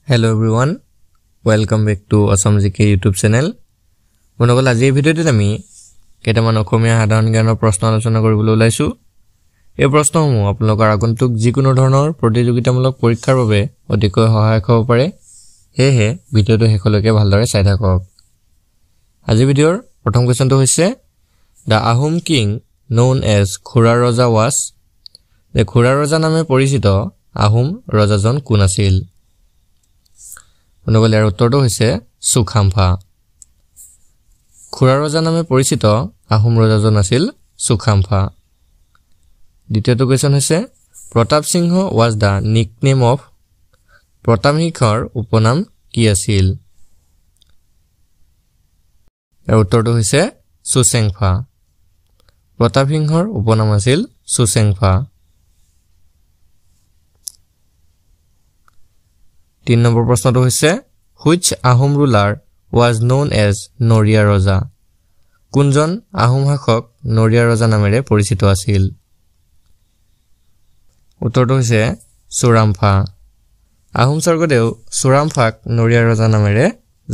Hello everyone, welcome back to Assam GK YouTube channel. Monogol আজি এই ভিডিওতে আমি কেটামান অসমীয়া সাধাৰণ জ্ঞানৰ প্ৰশ্ন আলোচনা কৰিবলৈ ওলাইছো। এই প্ৰশ্নসমূহ আপোনালোকৰ আগন্তুক যিকোনো ধৰণৰ প্ৰতিযোগিতামূলক পৰীক্ষাৰ বাবে অধিককৈ সহায়ক হ'ব পাৰে। হেহে ভিডিওটো শেষলৈকে ভালদৰে চাই থাকক। আজি ভিডিওৰ প্ৰথম কোৱেশ্চনটো হৈছে The Ahom king known as Khura Raja was The Khura Raja নামে পৰিচিত আহোম ৰজাজন কোন আছিল? অনুগল ইয়াৰ উত্তৰটো হৈছে সুখাম্ফা। খুৰা ৰজা নামে পৰিচিত আহোম ৰজাজন আছিল সুখাম্ফা। দ্বিতীয়টো কোৱেশ্চন হৈছে প্ৰতাপ সিংহ was the nickname of Pratap সিংহৰ উপনাম কি আছিল? ইয়াৰ উত্তৰটো হৈছে সুচেংফা। প্ৰতাপ সিংহৰ উপনাম আছিল সুচেংফা। 3 নম্বৰ প্ৰশ্নটো হৈছে Which Ahom ruler was known as Noria Raja? কোনজন আহোম শাসক নৰিয়া ৰজা নামেৰে পৰিচিত আছিল? উত্তৰটো হৈছে চুৰামফা। আহোম স্বৰ্গদেউ চুৰামফাক নৰিয়া ৰজা নামেৰে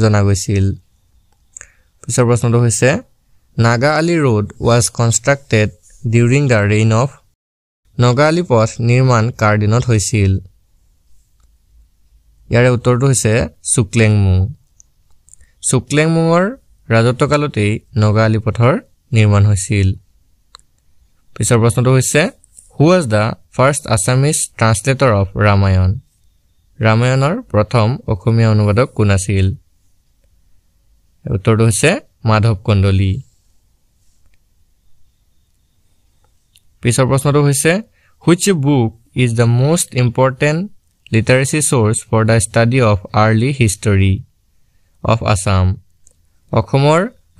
জনা গৈছিল। পিছৰ প্ৰশ্নটো হৈছে Naga Ali Road was constructed during the reign of Naga Ali পথ নিৰ্মাণ কাৰ দিনত হৈছিল? ইয়াৰে উত্তৰটো হৈছে সুক্লেংমুং। সুক্লেংমুঙৰ ৰাজত্বকালতেই নগা আলি পথৰ নিৰ্মাণ হৈছিল। পিছৰ প্ৰশ্নটো হৈছে Who was the first Assamese translator of Ramayan? ৰামায়ণৰ প্ৰথম অসমীয়া অনুবাদক কোন আছিল? উত্তৰটো হৈছে মাধৱ কন্দলি। পিছৰ প্ৰশ্নটো হৈছে Which book is the most important literacy source for the study of early history of Assam? অসমৰ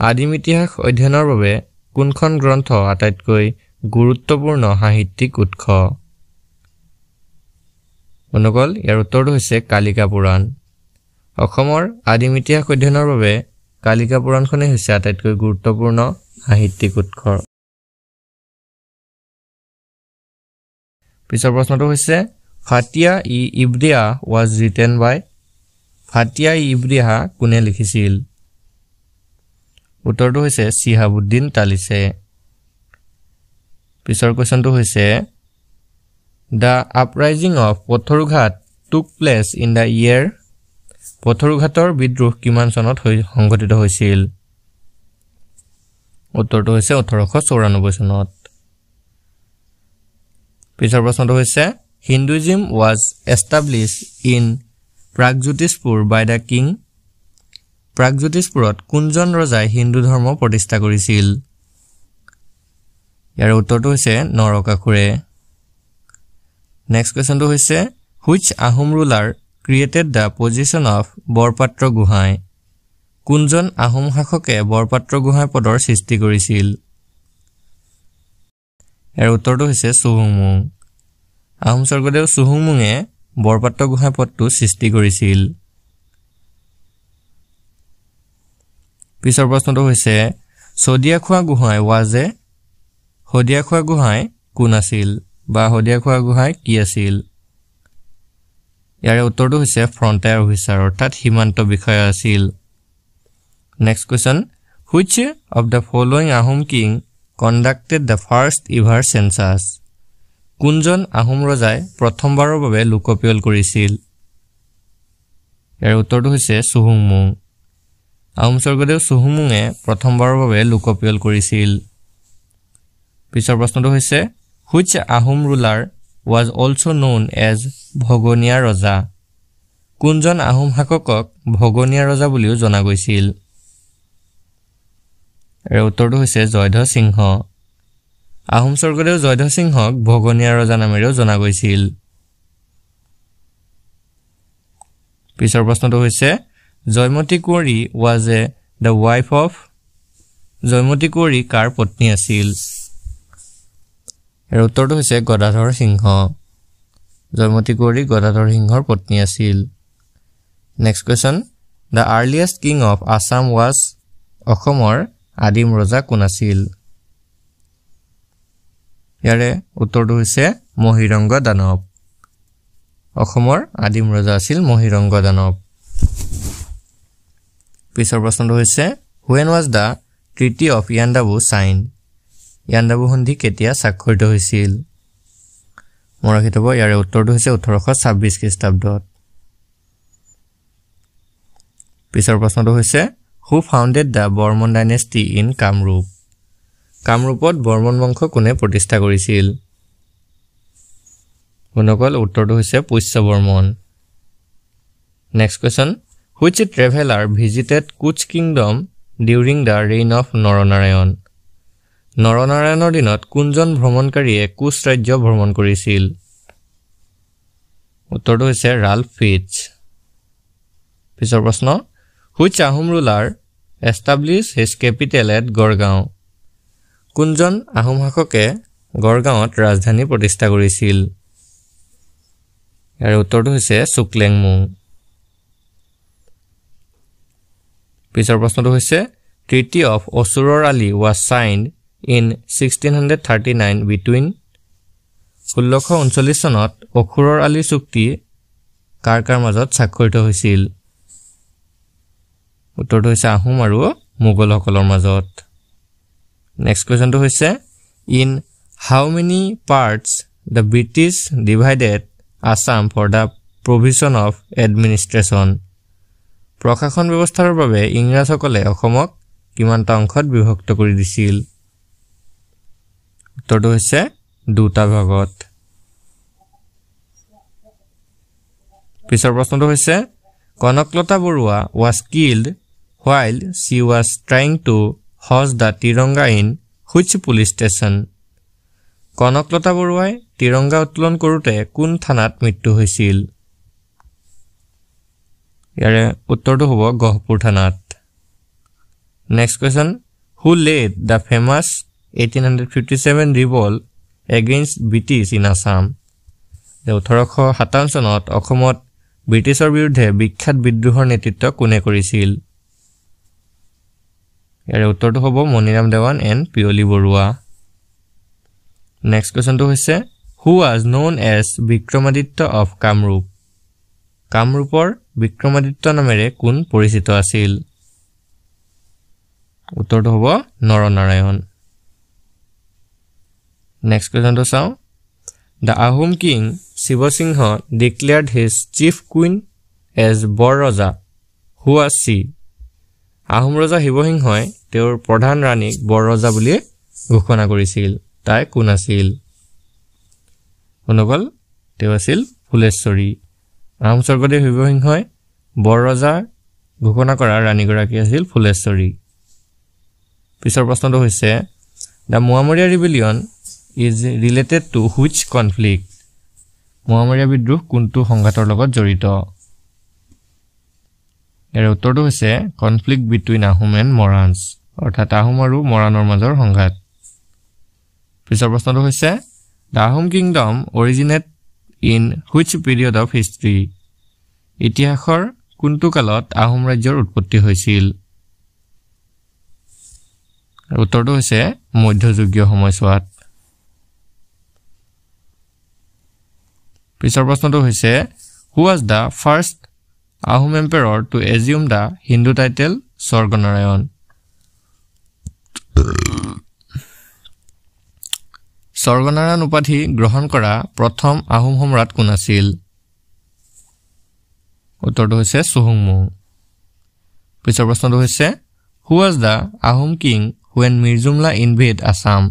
আদিম ইতিহাস অধ্যয়নৰ বাবে কোনখন গ্ৰন্থ আটাইতকৈ গুৰুত্বপূৰ্ণ সাহিত্যিক উৎস? অনুগল ইয়াৰ উত্তৰটো হৈছে কালিকা পুৰাণ। অসমৰ আদিম ইতিহাস অধ্যয়নৰ বাবে কালিকা পুৰাণখনেই হৈছে আটাইতকৈ গুৰুত্বপূৰ্ণ সাহিত্যিক উৎস। পিছৰ প্ৰশ্নটো হৈছে Fatia-i-Ibriha was written by Fatia-i-Ibriha কোনে লিখিছিল? উত্তৰটো হৈছে শিহাবুদ্দিন তালিছে। পিছৰ কোৱেশ্চনটো হৈছে The uprising of Patharughat took place in the year পথৰুঘাটৰ বিদ্ৰোহ কিমান চনত সংঘটিত হৈছিল? উত্তৰটো হৈছে 1894 চনত। পিছৰ প্ৰশ্নটো হৈছে Hinduism was established in Pragjyotispur by the king. Pragjyotispurat কোনজন ৰজাই হিন্দু ধৰ্ম প্ৰতিষ্ঠা কৰিছিল? ইয়াৰ উত্তৰটো হৈছে নৰকাসুৰে। নেক্সট কোৱেশ্চনটো হৈছে Which Ahom ruler created the position of Borpatra Gohain? কোনজন আহোম শাসকে বৰপাত্ৰ গোহাঁই পদৰ সৃষ্টি কৰিছিল? ইয়াৰ উত্তৰটো হৈছে চুহুংমুং। আহোম স্বৰ্গদেউ চুহুংমুঙে বৰপাত্ৰ গোহাঁই পদটো সৃষ্টি কৰিছিল। পিছৰ প্ৰশ্নটো হৈছে শদিয়াখোৱা গোহাঁই শদিয়াখোৱা গোহাঁই কোন আছিল বা শদিয়াখোৱা গোহাঁই কি আছিল? ইয়াৰে উত্তৰটো হৈছে ফ্ৰণ্টায়াৰ অফিচাৰ অৰ্থাৎ সীমান্ত বিষয়া আছিল। Next question Which of the following Ahom king conducted the first ever census? কোনজন আহোম ৰজাই প্ৰথমবাৰৰ বাবে লোকপিয়ল কৰিছিল? ইয়াৰ উত্তৰটো হৈছে চুহুংমুং। আহোম স্বৰ্গদেউ চুহুংমুঙে প্ৰথমবাৰৰ বাবে লোকপিয়ল কৰিছিল। পিছৰ প্ৰশ্নটো হৈছে Which Ahom ruler was also known as ভগনীয়া ৰজা? কোনজন আহোম শাসকক ভগনীয়া ৰজা বুলিও জনা গৈছিল? ইয়াৰ উত্তৰটো হৈছে জয়ধ্বজ সিংহ। আহোম স্বৰ্গদেউ জয়ধ্বজ সিংহক ভগনীয়া ৰজা নামেৰেও জনা গৈছিল। পিছৰ প্ৰশ্নটো হৈছে জয়মতী কুঁৱৰী was the wife of Joymoti কুঁৱৰী কাৰ পত্নী আছিল? ইয়াৰ উত্তৰটো হৈছে গদাধৰ সিংহ। জয়মতী কুঁৱৰী গদাধৰ সিংহৰ পত্নী আছিল। Next question The earliest king of Assam was অসমৰ আদিম ৰজা কোন আছিল? ইয়াৰে উত্তৰটো হৈছে মহিৰংগ দানৱ। অসমৰ আদিম ৰজা আছিল মহিৰংগ দানৱ পিছৰ প্ৰশ্নটো হৈছে when was the treaty of Yandabu signed Yandabu সন্ধি কেতিয়া স্বাক্ষৰিত হৈছিল মৰাখিত হ'ব ইয়াৰ উত্তৰটো হৈছে 1826 খ্ৰীষ্টাব্দত পিছৰ প্ৰশ্নটো হৈছে who founded the Bormon dynasty in Kamrup কামৰূপত বৰ্মন বংশ কোনে প্ৰতিষ্ঠা কৰিছিল গুণকল উত্তৰটো হৈছে Pushya Varman next question which traveler visited Kuch kingdom during the reign of Naranarayan নৰনাৰায়ণৰ দিনত কোনজন ভ্ৰমণকাৰীয়ে কুশ ৰাজ্য ভ্ৰমণ কৰিছিল উত্তৰটো হৈছে ৰাল্ফ ফিটজ পিছৰ প্ৰশ্ন which Ahom ruler established his capital at Gorgaon কোনজন আহোম শাসকে গড়গাঁৱত ৰাজধানী প্ৰতিষ্ঠা কৰিছিল ইয়াৰ উত্তৰটো হৈছে সুক্লেংমুং পিছৰ প্ৰশ্নটো হৈছে Treaty of Osuror Ali was signed in 1639 between 1639 চনত অসুৰৰ আলী চুক্তি কাৰ কাৰ মাজত স্বাক্ষৰিত হৈছিল উত্তৰটো হৈছে আহোম আৰু মোগলসকলৰ মাজত নেক্সট কোৱেশ্চনটো হৈছে in how many parts the British divided Assam for the provision of administration প্ৰশাসন ব্যৱস্থাৰ বাবে ইংৰাজসকলে অসমক কিমানটা অংশত বিভক্ত কৰি দিছিল উত্তৰটো হৈছে দুটা ভাগত পিছৰ প্ৰশ্নটো হৈছে Kanaklata Barua was killed while she was trying to hoist the tiranga in which police station Kanaklata বৰুৱাই তিৰংগা উত্তোলন কৰোতে কোন থানাত মৃত্যু হৈছিল ইয়াৰে উত্তৰটো হ'ব গহপুৰ থানাত next question who led the famous 1857 revolt against British in Assam 1857 চনত অসমত ব্ৰিটিছৰ বিৰুদ্ধে বিখ্যাত বিদ্ৰোহৰ নেতৃত্ব কোনে কৰিছিল ইয়াৰে উত্তৰটো হ'ব মনিৰাম দেৱান এণ্ড পিয়লি বৰুৱা নেক্সট কোৱেশ্চনটো হৈছে who was known as Vikramaditya of Kamrup কামৰূপৰ বিক্ৰমাদিত্য নামেৰে কোন পৰিচিত আছিল উত্তৰটো হ'ব নৰনাৰায়ণ নেক্সট কোৱেশ্চনটো চাওঁ The Ahom king Shivasingha declared his chief queen as Bor Raja who was she Ahom ৰজা শিৱসিংহই তেওঁৰ প্ৰধান ৰাণীক বৰ ৰজা বুলি ঘোষণা কৰিছিল তাই কোন আছিল অনুগল তেওঁ আছিল ফুলেশ্বৰী আহোম স্বৰ্গদেৱ শিৱসিংহই বৰ ৰজা ঘোষণা কৰা ৰাণীগৰাকী আছিল ফুলেশ্বৰী পিছৰ প্ৰশ্নটো হৈছে The Muammaria rebellion is related to which conflict Moamoria বিদ্ৰোহ কোনটো সংঘাতৰ লগত জড়িত ইয়াৰ উত্তৰটো হৈছে conflict between Ahom and Morans অৰ্থাৎ আহোম আৰু মৰাণৰ মাজৰ সংঘাত পিছৰ প্ৰশ্নটো হৈছে The Ahom kingdom originated in which period of history ইতিহাসৰ কোনটো কালত আহোম ৰাজ্যৰ উৎপত্তি হৈছিল উত্তৰটো হৈছে মধ্যযুগীয় সময়ছোৱাত পিছৰ প্ৰশ্নটো হৈছে who was the first Ahom emperor to assume the Hindu title Swarganarayan Swarganarayan উপাধি গ্ৰহণ কৰা প্ৰথম আহোম সম্ৰাট কোন আছিল উত্তৰটো হৈছে চুহুংমুং পিছৰ প্ৰশ্নটো হৈছে who was the Ahom king when Mirzumla invaded Assam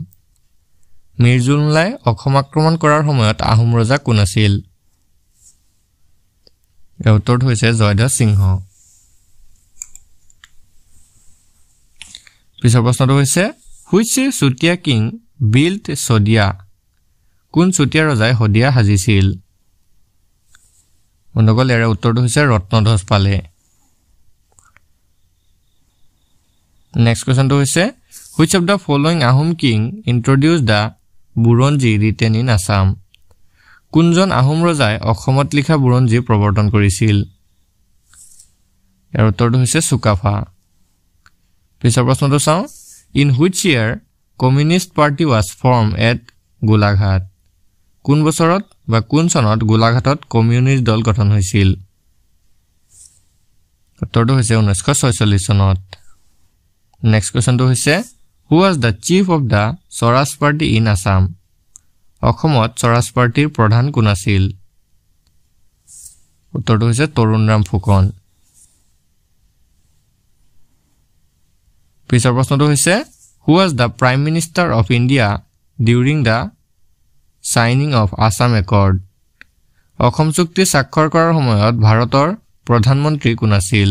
মিৰ্জুমলাই Assam আক্ৰমণ কৰাৰ সময়ত আহোম ৰজা কোন আছিল ইয়াৰ উত্তৰটো হৈছে জয়ধ্বজ সিংহ পিছৰ প্ৰশ্নটো হৈছে which Sutia king built Sodia কোন চুতীয়া ৰজাই হদিয়া সাজিছিল অনুগল ইয়াৰ উত্তৰটো হৈছে ৰত্নধ্বজ পালে নেক্সট কোৱেশ্চনটো হৈছে which of the following Ahom king introduced the বুৰঞ্জী written in Assam কোনজন আহোম ৰজাই অসমত লিখা বুৰঞ্জী প্ৰৱৰ্তন কৰিছিল ইয়াৰ উত্তৰটো হৈছে চুকাফা পিছৰ প্ৰশ্নটো চাওঁ in which year communist party was formed at Golaghat কোন বছৰত বা কোন চনত গোলাঘাটত কমিউনিষ্ট দল গঠন হৈছিল উত্তৰটো হৈছে 1946 চনত নেক্সট কোৱেশ্চনটো হৈছে হু was the chief of the Swaraj Party in Assam অসমত স্বৰাজ পাৰ্টিৰ প্ৰধান কোন আছিল উত্তৰটো হৈছে তৰুণৰাম ফুকন পিছৰ প্ৰশ্নটো হৈছে who was the prime minister of India during the signing of Assam Accord Assam চুক্তি স্বাক্ষৰ কৰাৰ সময়ত ভাৰতৰ প্ৰধানমন্ত্ৰী কোন আছিল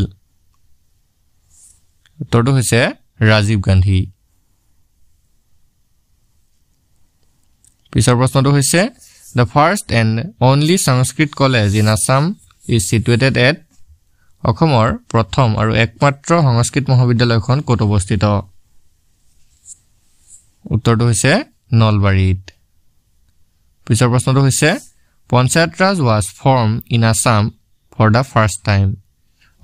উত্তৰটো হৈছে ৰাজীৱ গান্ধী পিছৰ প্ৰশ্নটো হৈছে the first and only Sanskrit college in Assam is situated at অসমৰ প্ৰথম আৰু একমাত্ৰ সংস্কৃত মহাবিদ্যালয়খন ক'ত অৱস্থিত উত্তৰটো হৈছে নলবাৰীত পিছৰ প্ৰশ্নটো হৈছে পঞ্চায়ত ৰাজ was formed in Assam for the first time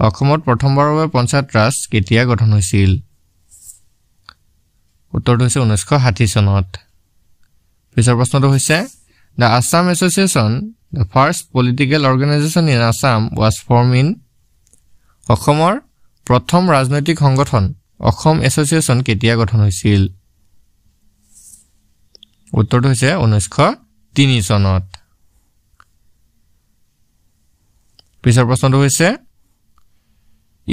অসমত প্ৰথমবাৰৰ বাবে পঞ্চায়ত ৰাজ কেতিয়া গঠন হৈছিল উত্তৰটো হৈছে 1960 চনত পিছৰ প্ৰশ্নটো হৈছে the Assam Association the first political organization in Assam was formed in অসমৰ প্ৰথম ৰাজনৈতিক সংগঠন অসম এছ'চিয়েশ্যন কেতিয়া গঠন হৈছিল উত্তৰটো হৈছে 1903 চনত পিছৰ প্ৰশ্নটো হৈছে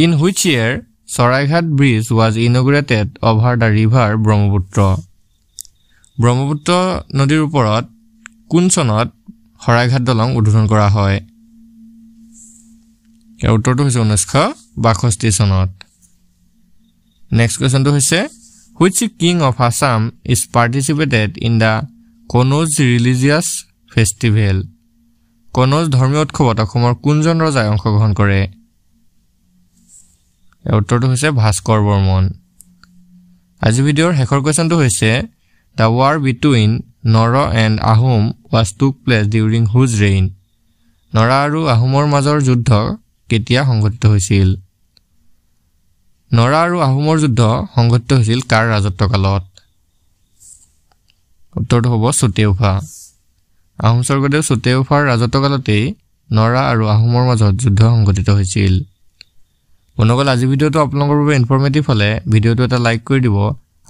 in which year Saraighat bridge was inaugurated over the river Brahmaputra Brahmaputra নদীৰ ওপৰত কোন চনত শৰাইঘাট দলং উদ্বোধন কৰা হয় ইয়াৰ উত্তৰটো হৈছে 1962 চনত নেক্সট কোৱেশ্চনটো হৈছে which king of Assam is participated in the Konoj religious festival Kannauj ধৰ্মীয় উৎসৱত অসমৰ কোনজন ৰজাই অংশগ্ৰহণ কৰে ইয়াৰ উত্তৰটো হৈছে ভাস্কৰ বৰ্মন আজি ভিডিঅ'ৰ শেষৰ কোৱেশ্চনটো হৈছে The war between Nora and Ahom was took place during whose reign? Nora আৰু আহোমৰ মাজৰ যুদ্ধ কেতিয়া সংঘটিত হৈছিল? নৰা আৰু আহোমৰ যুদ্ধ সংঘটিত হৈছিল কাৰ ৰাজত্বকালত? উত্তৰটো হ'ব চুতেউফা। আহোম স্বৰ্গদেউ চুতেউফাৰ ৰাজত্বকালতেই নৰা আৰু আহোমৰ মাজত যুদ্ধ সংঘটিত হৈছিল। বন্ধুসকল আজি ভিডিঅ'টো আপোনালোকৰ বাবে ইনফৰমেটিভ হ'লে ভিডিঅ'টো এটা লাইক কৰি দিব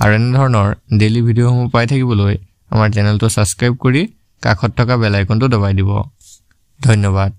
আৰু এনে ধৰণৰ ডেইলি ভিডিঅ'সমূহ পাই থাকিবলৈ আমাৰ চেনেলটো ছাবস্ক্ৰাইব কৰি কাষত থকা বেল আইকনটো দবাই দিব। ধন্যবাদ।